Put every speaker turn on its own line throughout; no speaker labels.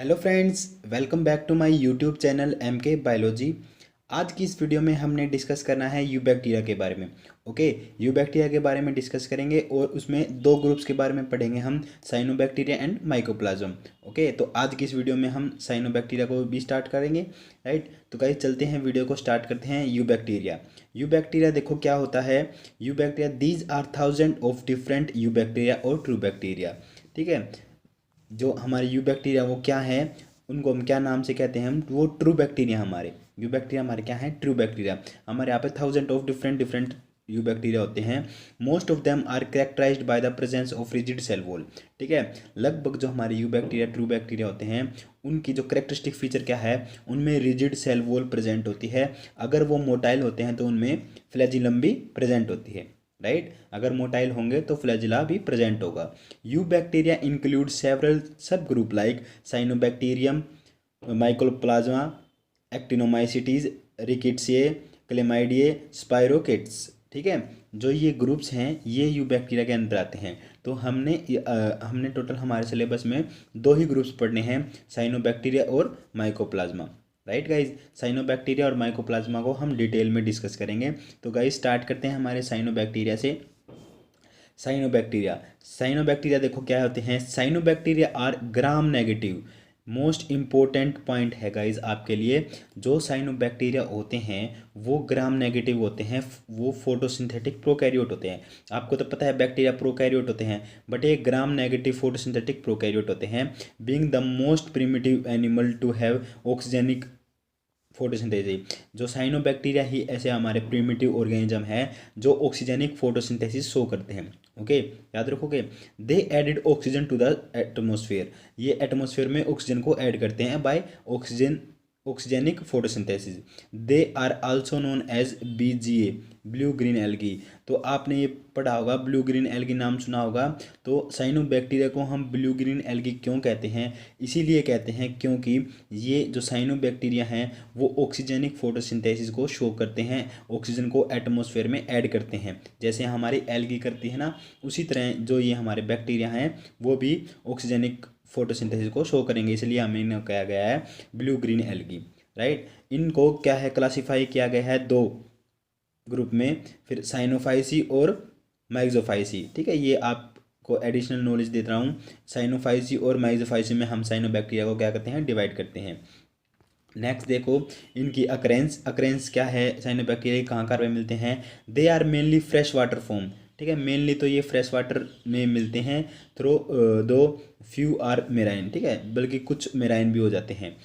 Hello friends, welcome back to my YouTube channel M K biology. आज की इस video में हमने डिस्कस करना है यू बैक्टीरिया के बारे में। ओके, यू बैक्टीरिया के बारे में डिस्कस करेंगे और उसमें दो ग्रुप्स के बारे में पढ़ेंगे हम, साइनोबैक्टीरिया एंड माइकोप्लाज्म। ओके, तो आज की इस वीडियो में हम साइनोबैक्टीरिया को भी स्टार्ट करेंगे। राइट, तो गाइस चलते हैं, वीडियो को स्टार्ट करते हैं। यू बैक्टीरिया, यू बैक्टीरिया देखो क्या होता है। Eubacteria, these are thousand of different eubacteria और ट्रू बैक्टीरिया। ठीक है, जो हमारे यू बैक्टीरिया वो क्या है, उनको हम क्या नाम से कहते हैं, हम वो ट्रू बैक्टीरिया। हमारे यू बैक्टीरिया हमारे क्या है, ट्रू बैक्टीरिया। हमारे यहाँ पे thousand of different different eubacteria होते हैं। Most of them are characterised by the presence of rigid cell wall. ठीक है, लगभग जो हमारे यू बैक्टीरिया ट्रू बैक्टीरिया होते हैं उनकी जो करेक्टरिस्टिक फीचर क्या है, उनमें रिजिड सेल वॉल प्रेजेंट होती है। अगर वो मोटाइल होते हैं तो उनमें फ्लैजिलम भी प्रेजेंट होती है। राइट, अगर मोटाइल होंगे तो फ्लैजिला भी प्रेजेंट होगा। Eubacteria include several sub group like cyanobacterium, mycoplasma, actinomycetes, rickettsiae, chlamydiae, spirochaetes. ठीक है, जो ये ग्रुप्स हैं ये यू बैक्टीरिया के अंदर आते हैं। तो हमने टोटल हमारे सिलेबस में दो ही ग्रुप्स पढ़ने हैं, साइनोबैक्टीरिया और माइकोप्लाज्मा। राइट गाइज, साइनोबैक्टीरिया और माइकोप्लाज्मा को हम डिटेल में डिस्कस करेंगे। तो गाइज स्टार्ट करते हैं हमारे साइनोबैक्टीरिया से। साइनोबैक्टीरिया, साइनोबैक्टीरिया देखो क्या होते हैं। Cyanobacteria are gram negative. Most important point है गाइज आपके लिए, जो साइनोबैक्टीरिया होते हैं वो ग्राम नेगेटिव होते हैं, वो फोटोसिंथेटिक प्रोकैरियोट होते हैं। आपको तो पता है बैक्टीरिया प्रोकैरियोट होते हैं, बट ये ग्राम नेगेटिव फोटोसिंथेटिक प्रोकैरियोट होते हैं। Being the most primitive animal to have oxygenic photosynthesis, जो साइनोबैक्टीरिया ही ऐसे हमारे प्रिमिटिव ऑर्गेनिज्म है जो ऑक्सीजेनिक फोटोसिंथेसिस शो करते हैं। ओके, याद रखोगे। They added oxygen to the atmosphere, ये एटमोसफेयर में ऑक्सीजन को ऐड करते हैं by oxygenic photosynthesis. They are also known as BGA, blue green algae. तो आपने ये पढ़ा होगा, ब्लू ग्रीन एल्गी नाम सुना होगा। तो साइनोबैक्टीरिया को हम ब्लू ग्रीन एल्गी क्यों कहते हैं, इसीलिए कहते हैं क्योंकि ये जो साइनोबैक्टीरिया हैं वो ऑक्सीजेनिक फोटोसिंथेसिस को शो करते हैं, ऑक्सीजन को एटमॉस्फेयर में ऐड करते हैं। जैसे हमारी एल्गी करती है ना, उसी तरह जो ये हमारे बैक्टीरिया हैं वो भी ऑक्सीजेनिक फोटोसिंथेसिस को शो करेंगे, इसलिए हमें इन्हें कहा गया है ब्लू ग्रीन एल्गी। राइट, इनको क्या है, क्लासीफाई किया गया है दो ग्रुप में, फिर साइनोफाइसी और माइक्सोफाइसी। ठीक है, ये आपको एडिशनल नॉलेज देता रहा हूँ। साइनोफाइसी और माइक्सोफाइसी में हम साइनोबैक्टीरिया को क्या करते हैं, डिवाइड करते हैं। नेक्स्ट देखो इनकी अकरेंस, अकरेंस क्या है, साइनोबैक्टीरिया कहाँ कहाँ पे मिलते हैं। They are mainly fresh water form. ठीक है, मेनली तो ये फ्रेश वाटर में मिलते हैं, थ्रो दो फ्यू आर मेराइन। ठीक है, बल्कि कुछ मेराइन भी हो जाते हैं।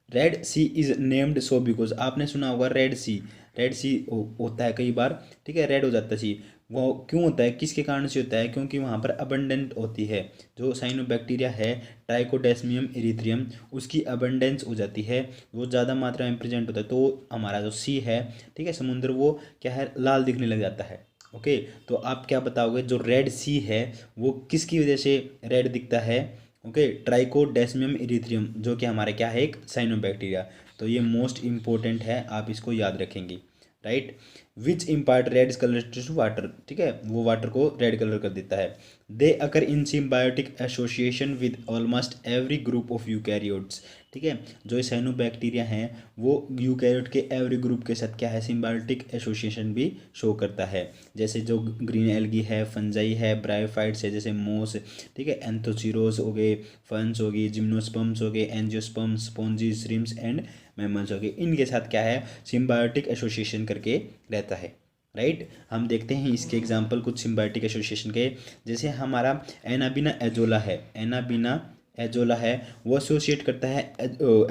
Red Sea is named so because, आपने सुना होगा रेड सी, रेड सी होता है कई बार। ठीक है, रेड हो जाता है सी, वो क्यों होता है, किसके कारण से होता है, क्योंकि वहाँ पर अबंडेंट होती है जो साइनोबैक्टीरिया है, ट्राइकोडेस्मियम इरिथ्रियम, उसकी अबंडेंस हो जाती है, वो ज़्यादा मात्रा में प्रेजेंट होता है। तो हमारा जो सी है, ठीक है, समुद्र, वो क्या है, लाल दिखने लग जाता है। ओके, तो आप क्या बताओगे, जो रेड सी है वो किसकी वजह से रेड दिखता है। ओके, ट्राइकोडेस्मियम इरिथ्रियम, जो कि हमारा क्या है, एक साइनोबैक्टीरिया। तो ये मोस्ट इंपॉर्टेंट है, आप इसको याद रखेंगे। Right, which impart red colour to water. ठीक है, वो वाटर को रेड कलर कर देता है। They occur in symbiotic association with almost every group of eukaryotes. ठीक है, जो साइनोबैक्टीरिया हैं वो यूकैरियोट के एवरी ग्रुप के साथ क्या है, सिम्बायोटिक एसोसिएशन भी शो करता है। जैसे जो ग्रीन एल्गी है, फंजाई है, ब्रायोफाइट्स है जैसे मोस, ठीक है, एंथोसीरोस हो गए, फंस हो गई, जिम्नोस्पर्म्स हो गए, angiosperms, spongy, shrimps and mammals हो गए, इनके साथ क्या है, सिम्बायोटिक एसोसिएशन करके रहता है। राइट, हम देखते हैं इसके एग्जांपल कुछ सिम्बायोटिक एसोसिएशन के। जैसे हमारा एनाबिना एजोला है, एनाबिना एजोला है, वो एसोसिएट करता है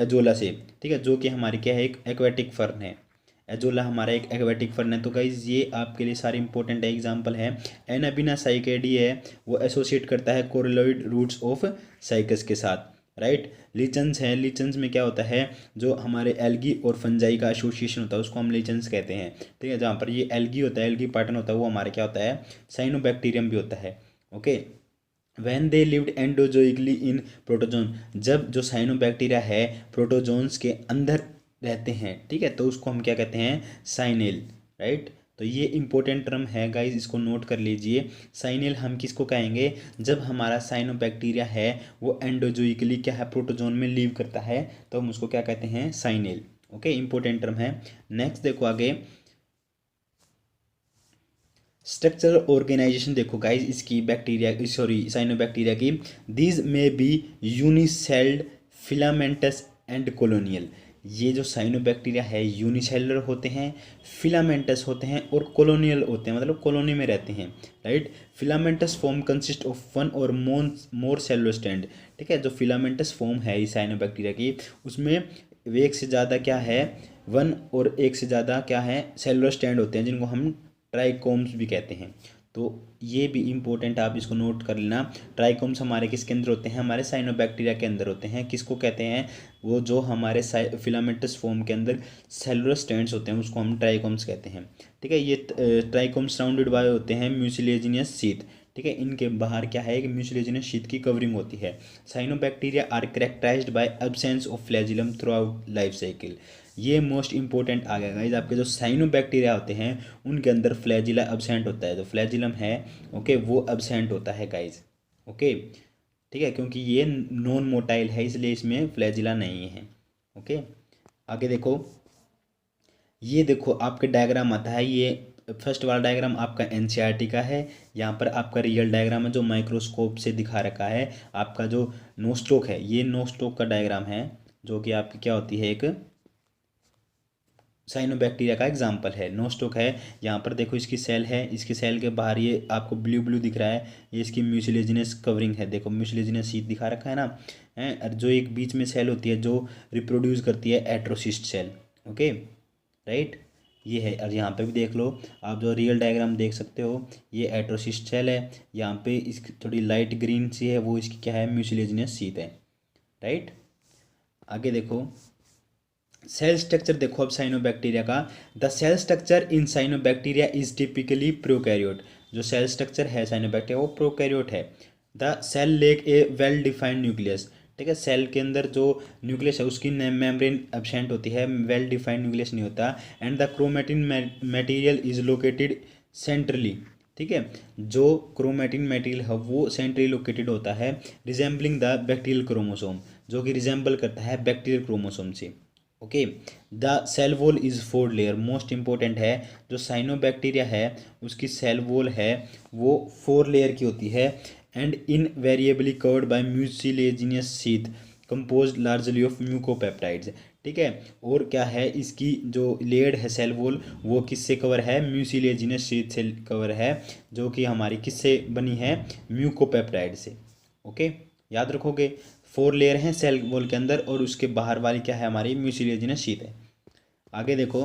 एजोला से। ठीक है, जो कि हमारी क्या है, एक एक्वेटिक फर्न है। एजोला हमारा एक एक्वेटिक फर्न है। तो गाइज ये आपके लिए सारे इंपॉर्टेंट एग्जांपल है। एनाबिना साइकेडी है, वो एसोसिएट करता है कोरिलोइड रूट्स ऑफ साइकस के साथ। राइट, लीचन्स है, लीचन्स में क्या होता है, जो हमारे एल्गी और फंजाई का एसोसिएशन होता है उसको हम लीचन्स कहते हैं। ठीक है, जहाँ पर ये एल्गी होता है, एल्गी पैटर्न होता है, वो हमारे क्या होता है, साइनोबैक्टीरियम भी होता है। Okay, when they lived endozoically in protozoan, जब जो साइनोबैक्टीरिया है प्रोटोजोन्स के अंदर रहते हैं, ठीक है, तो उसको हम क्या कहते हैं, साइनेल। राइट, तो ये इंपॉर्टेंट टर्म है गाइज, इसको नोट कर लीजिए। साइनेल हम किसको कहेंगे, जब हमारा साइनोबैक्टीरिया है वो एंडोजोइकली क्या है, प्रोटोजोन में लीव करता है, तो हम उसको क्या कहते हैं, साइनेल। ओके, इंपॉर्टेंट टर्म है। नेक्स्ट देखो आगे, स्ट्रक्चरल ऑर्गेनाइजेशन देखो गाइज इसकी, बैक्टीरिया सॉरी साइनोबैक्टीरिया की। दीज में बी यूनिसेल्ड, फिलामेंटस एंड कॉलोनियल। ये जो साइनोबैक्टीरिया है यूनिसेलुलर होते हैं, फिलामेंटस होते हैं और कॉलोनियल होते हैं, मतलब कॉलोनी में रहते हैं, right. Filamentous form consist of one और मोर सेलुलर स्टैंड। ठीक है, जो फिलामेंटस फॉर्म है इस साइनोबैक्टीरिया की, उसमें एक से ज़्यादा क्या है, वन और एक से ज़्यादा क्या है, सेलुलर स्टैंड होते हैं, जिनको हम ट्राइकोम्स भी कहते हैं। तो ये भी इम्पोर्टेंट, आप इसको नोट कर लेना। ट्राइकोम्स हमारे किसके अंदर होते हैं, हमारे साइनोबैक्टीरिया के अंदर होते हैं। किसको कहते हैं, वो जो हमारे फिलामेंटस फॉर्म के अंदर सेलुलर स्टैंड्स होते हैं उसको हम ट्राइकोम्स कहते हैं। ठीक है, ये ट्राइकोम्स सराउंडेड बाय होते हैं म्यूसिलेजिनियस शीथ। ठीक है, इनके बाहर क्या है, कि म्यूसिलेजिनियस शीथ की कवरिंग होती है। Cyanobacteria are characterised by absence of flagellum throughout life cycle. ये मोस्ट इंपॉर्टेंट आ गया गाइस, आपके जो साइनोबैक्टीरिया होते हैं उनके अंदर फ्लैजिला एब्सेंट होता है, जो फ्लैजिलम है ओके वो एब्सेंट होता है गाइस। ओके, ठीक है, क्योंकि ये नॉन मोटाइल है इसलिए इसमें फ्लैजिला नहीं है। ओके, आगे देखो, ये देखो आपके डायग्राम आता है, ये फर्स्ट वाला डायग्राम आपका एनसीईआरटी का है। यहाँ पर आपका रियल डायग्राम है जो माइक्रोस्कोप से दिखा रखा है। आपका जो नोस्टोक है, ये नोस्टोक का डायग्राम है, जो कि आपकी क्या होती है, एक साइनोबैक्टीरिया का एग्जाम्पल है। नोस्टोक है, यहाँ पर देखो इसकी सेल है, इसकी सेल के बाहर ये आपको ब्लू ब्लू दिख रहा है, ये इसकी म्यूसिलेजिनस कवरिंग है, देखो म्यूसिलेजिनस शीट दिखा रखा है ना, है। और जो एक बीच में सेल होती है जो रिप्रोड्यूस करती है, एट्रोसिस्ट सेल। ओके, राइट, ये है। और यहाँ पे भी देख लो, आप जो रियल डायग्राम देख सकते हो, ये एट्रोसिस्ट सेल है, यहाँ पे इसकी थोड़ी लाइट ग्रीन सी है, वो इसकी क्या है, म्यूसिलेजिनस शीट है, राइट। आगे देखो, सेल स्ट्रक्चर देखो अब साइनोबैक्टीरिया का। The cell structure in cyanobacteria is typically prokaryote. जो सेल स्ट्रक्चर है साइनोबैक्टीरिया वो प्रोकैरियोट है। The cell lack a well defined nucleus. ठीक है, सेल के अंदर जो न्यूक्लियस है उसकी मेम्ब्रेन एब्सेंट होती है, वेल डिफाइंड न्यूक्लियस नहीं होता। And the chromatin material is located centrally. ठीक है, जो क्रोमेटिन मटेरियल है वो सेंट्रली लोकेटेड होता है, रिजेंबलिंग द बैक्टीरियल क्रोमोसोम, जो कि रिजेंबल करता है बैक्टीरियल क्रोमोसोम से। Okay, the cell wall is 4 layer. Most important है, जो साइनोबैक्टीरिया है उसकी सेल वॉल है वो 4 लेयर की होती है। And invariably covered by mucilaginous sheath composed largely of mucopeptides. ठीक है, और क्या है, इसकी जो लेयर है सेल वॉल वो किससे कवर है, म्यूसिलेजिनियस शीथ से कवर है, जो कि हमारी किससे बनी है, म्यूकोपेप्टाइड से। ओके, याद रखोगे, 4 लेयर हैं सेल वॉल के अंदर और उसके बाहर वाली क्या है, हमारी म्यूसिलेजिनस शीट है। आगे देखो,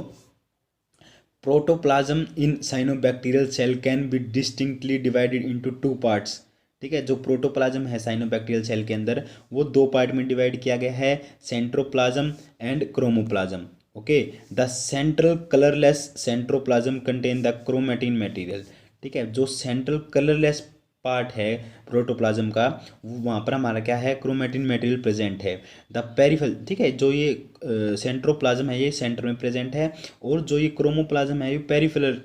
protoplasm in cyanobacterial cell can be distinctly divided into 2 parts. ठीक है, जो प्रोटोप्लाज्म है साइनोबैक्टीरियल सेल के अंदर वो 2 पार्ट में डिवाइड किया गया है, centroplasm and chromoplasm. Okay, the central colourless centroplasm contain the chromatin material. ठीक है, जो सेंट्रल कलरलेस पार्ट है प्रोटोप्लाज्म का, वहाँ पर हमारा क्या है, क्रोमेटिन मटेरियल प्रेजेंट है। द पेरिफेरल, ठीक है, जो ये सेंट्रोप्लाज्म है ये सेंटर में प्रेजेंट है, और जो ये क्रोमोप्लाज्म है ये पेरिफेरल,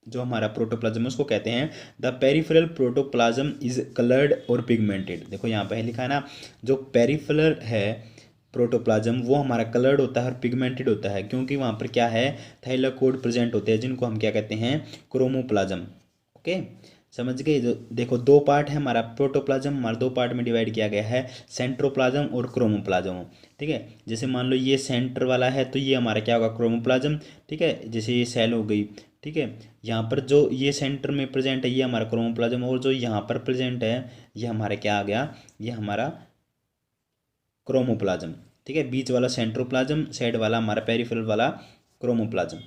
जो हमारा प्रोटोप्लाज्म है उसको कहते हैं the peripheral protoplasm is coloured और पिगमेंटेड। देखो यहाँ पे लिखा है ना, जो पेरिफेरल है प्रोटोप्लाज्म वो हमारा कलर्ड होता है और पिगमेंटेड होता है, क्योंकि वहाँ पर क्या है, थाइलाकोड प्रेजेंट होते हैं, जिनको हम क्या कहते हैं, क्रोमोप्लाज्म। ओके, समझ गए। जो देखो 2 पार्ट है हमारा प्रोटोप्लाज्म, हमारा 2 पार्ट में डिवाइड किया गया है, सेंट्रोप्लाज्म और क्रोमोप्लाज्म। ठीक है, जैसे मान लो ये सेंटर वाला है तो ये हमारा क्या होगा, क्रोमोप्लाज्म। ठीक है, जैसे ये सेल हो गई। ठीक है, यहाँ पर जो ये सेंटर में प्रेजेंट है ये हमारा क्रोमोप्लाज्म, और जो यहाँ पर प्रेजेंट है ये हमारा क्या आ गया, ये हमारा क्रोमोप्लाज्म। ठीक है, बीच वाला सेंट्रोप्लाज्म, साइड वाला हमारा पेरिफेरल वाला chromoplasm.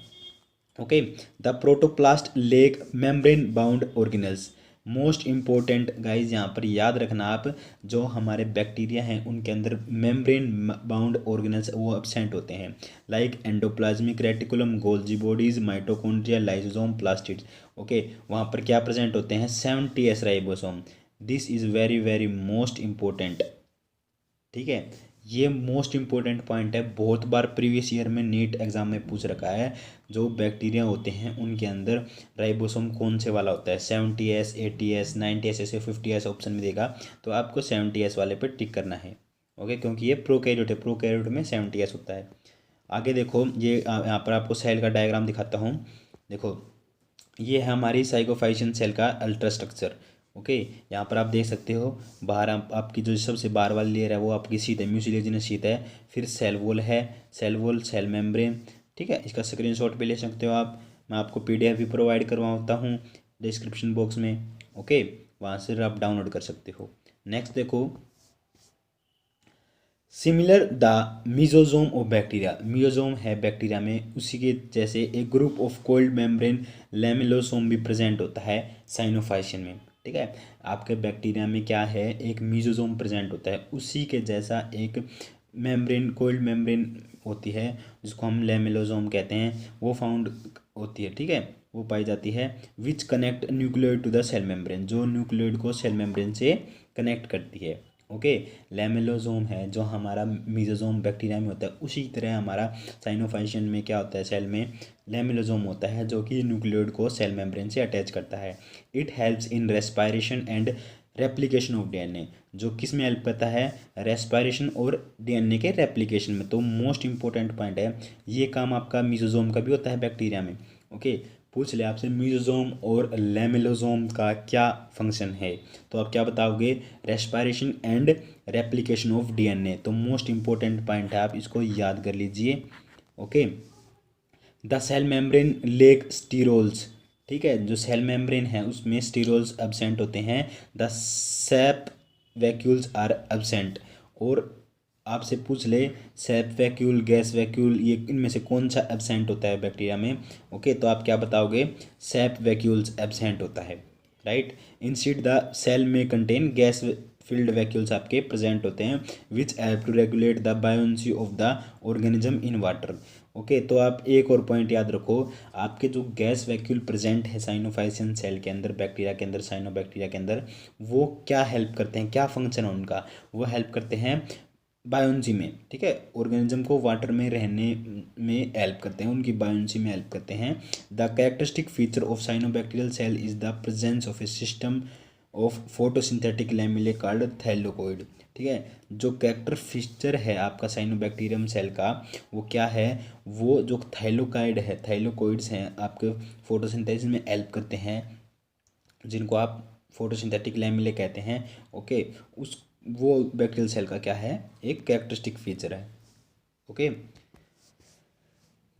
Okay, the protoplast lack membrane bound organelles. Most important guys, यहाँ पर याद रखना आप, जो हमारे बैक्टीरिया हैं उनके अंदर मेम्ब्रेन बाउंड ऑर्गेनेल्स वो एब्सेंट होते हैं, like endoplasmic reticulum, Golgi bodies, mitochondria, lysosome, plastids. Okay, वहाँ पर क्या प्रेजेंट होते हैं, 70S ribosome. This is very very most important. ठीक है, ये मोस्ट इम्पोर्टेंट पॉइंट है, बहुत बार प्रीवियस ईयर में नीट एग्जाम में पूछ रखा है। जो बैक्टीरिया होते हैं उनके अंदर राइबोसोम कौन से वाला होता है, 70S, 80S, 90S, ऐसे 50S ऑप्शन में देगा, तो आपको 70S वाले पर टिक करना है। ओके, क्योंकि ये प्रोकैरियोट है, प्रोकैरियोट में 70S होता है। आगे देखो, ये यहाँ पर आपको सेल का डायग्राम दिखाता हूँ। देखो, ये है हमारी साइकोफाइशियन सेल का अल्ट्रा स्ट्रक्चर। ओके, यहाँ पर आप देख सकते हो, बाहर आपकी जो सबसे बाहर वाली लेयर है वो आपकी शीट है, म्यूसिलेजिनस शीट है। फिर सेल वॉल है, सेल वॉल, सेल मेम्ब्रेन। ठीक है, इसका स्क्रीनशॉट भी ले सकते हो आप। मैं आपको PDF भी प्रोवाइड करवाता हूँ डिस्क्रिप्शन बॉक्स में। ओके, वहाँ से आप डाउनलोड कर सकते हो। नेक्स्ट देखो, similar the mesosome of bacteria. Mesosome है बैक्टीरिया में, उसी के जैसे एक ग्रुप ऑफ कोल्ड मेम्ब्रेन लेमिलोसोम भी प्रेजेंट होता है साइनोफाइशियन में। ठीक है, आपके बैक्टीरिया में क्या है, एक मीजोजोम प्रेजेंट होता है, उसी के जैसा एक मेम्ब्रेन, कोल्ड मेम्ब्रेन होती है जिसको हम लेमिलोसोम कहते हैं, वो फाउंड होती है। ठीक है, वो पाई जाती है। Which connect nucleoid to the cell membrane, जो न्यूक्लियोइड को सेल मेम्ब्रेन से कनेक्ट करती है। ओके, लेमिलोसोम है जो हमारा मीजोजोम बैक्टीरिया में होता है, उसी तरह हमारा साइनोफाइशियन में क्या होता है, सेल में लेमिलोसोम होता है जो कि न्यूक्लियोइड को सेल मेम्ब्रेन से अटैच करता है। It helps in respiration and replication of DNA, जो किस में हेल्प करता है, रेस्पायरेशन और DNA के रेप्लिकेशन में। तो मोस्ट इंपॉर्टेंट पॉइंट है, ये काम आपका मीजोजोम का भी होता है बैक्टीरिया में। ओके, पूछ ले आपसे मीजोजोम और लेमिलोसोम का क्या फंक्शन है, तो आप क्या बताओगे, respiration and replication of DNA। तो मोस्ट इंपॉर्टेंट पॉइंट है, आप इसको याद कर लीजिए। Okay, the cell membrane lack sterols. ठीक है, जो सेल मेम्ब्रेन है उसमें स्टीरोल्स एब्सेंट होते हैं। The sap vacuoles are absent. और आपसे पूछ ले सेप वैक्यूल, गैस वैक्यूल, ये इनमें से कौन सा एब्सेंट होता है बैक्टीरिया में। ओके, तो आप क्या बताओगे, सेप वैक्यूल्स एब्सेंट होता है, राइट। इंस्टेड द सेल में कंटेन गैस फील्ड वैक्यूल्स आपके प्रेजेंट होते हैं, which help to regulate the buoyancy of the organism in water. Okay, तो आप एक और पॉइंट याद रखो, आपके जो गैस वैक्यूल प्रेजेंट है साइनोफाइशियन सेल के अंदर, बैक्टीरिया के अंदर, साइनोबैक्टीरिया के अंदर, वो क्या हेल्प करते हैं, क्या फंक्शन है उनका, वो हेल्प करते हैं बायोन्सी में। ठीक है, ऑर्गेनिज्म को वाटर में रहने में हेल्प करते हैं, उनकी बायोन्सी में हेल्प करते हैं। The characteristic feature of cyanobacterial cell is the presence of a system of photosynthetic lamellae called thylakoid. ठीक है, जो कैरेक्टर फीचर है आपका साइनोबैक्टीरियम सेल का, वो क्या है, वो जो थैलोकाइड है, थैलोकोइड्स हैं आपके फोटोसिंथेसिस में हेल्प करते हैं, जिनको आप फोटोसिंथेटिक लैमेले कहते हैं। ओके, उस वो बैक्टीरियल सेल का क्या है, एक कैरेक्टरिस्टिक फीचर है। Okay,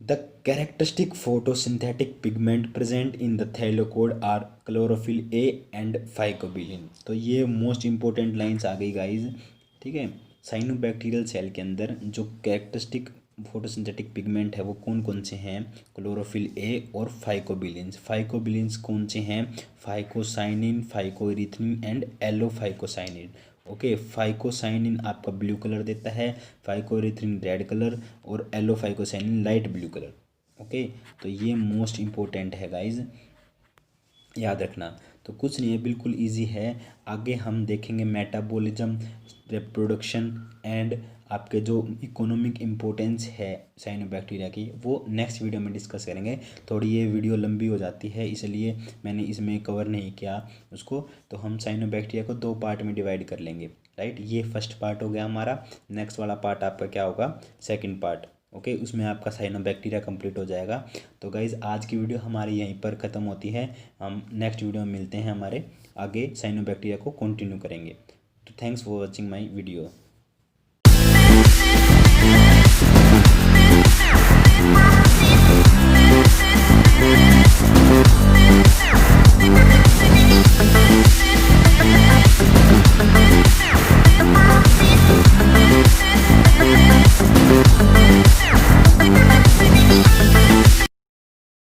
the characteristic photosynthetic pigment present in the thylakoid are chlorophyll a and phycobilin. तो ये मोस्ट इंपॉर्टेंट लाइंस आ गई गाइज। ठीक है, साइनोबैक्टीरियल सेल के अंदर जो कैरेक्टरिस्टिक फोटोसिंथेटिक पिगमेंट है वो कौन कौन से हैं, क्लोरोफिल ए और फाइकोबिलिन्स। फाइकोबिलिन्स कौन से हैं, फाइकोसाइनिन, फाइकोइरिथ्रिन एंड एलोफाइकोसाइनिन। ओके, फाइकोसाइनिन आपका ब्लू कलर देता है, फाइकोइरिथ्रिन रेड कलर और एलोफाइकोसाइनिन लाइट ब्लू कलर। ओके, तो ये मोस्ट इंपॉर्टेंट है गाइज, याद रखना। तो कुछ नहीं है, बिल्कुल इजी है। आगे हम देखेंगे मेटाबॉलिज्म, रिप्रोडक्शन एंड आपके जो इकोनॉमिक इम्पोर्टेंस है साइनोबैक्टीरिया की, वो नेक्स्ट वीडियो में डिस्कस करेंगे। थोड़ी ये वीडियो लंबी हो जाती है, इसलिए मैंने इसमें कवर नहीं किया उसको। तो हम साइनोबैक्टीरिया को 2 पार्ट में डिवाइड कर लेंगे, राइट। ये फर्स्ट पार्ट हो गया हमारा, नेक्स्ट वाला पार्ट आपका क्या होगा, सेकेंड पार्ट। ओके, उसमें आपका साइनोबैक्टीरिया कंप्लीट हो जाएगा। तो गाइज़ आज की वीडियो हमारी यहीं पर ख़त्म होती है, हम नेक्स्ट वीडियो में मिलते हैं, हमारे आगे साइनोबैक्टीरिया को कंटिन्यू करेंगे। तो thanks for watching my video.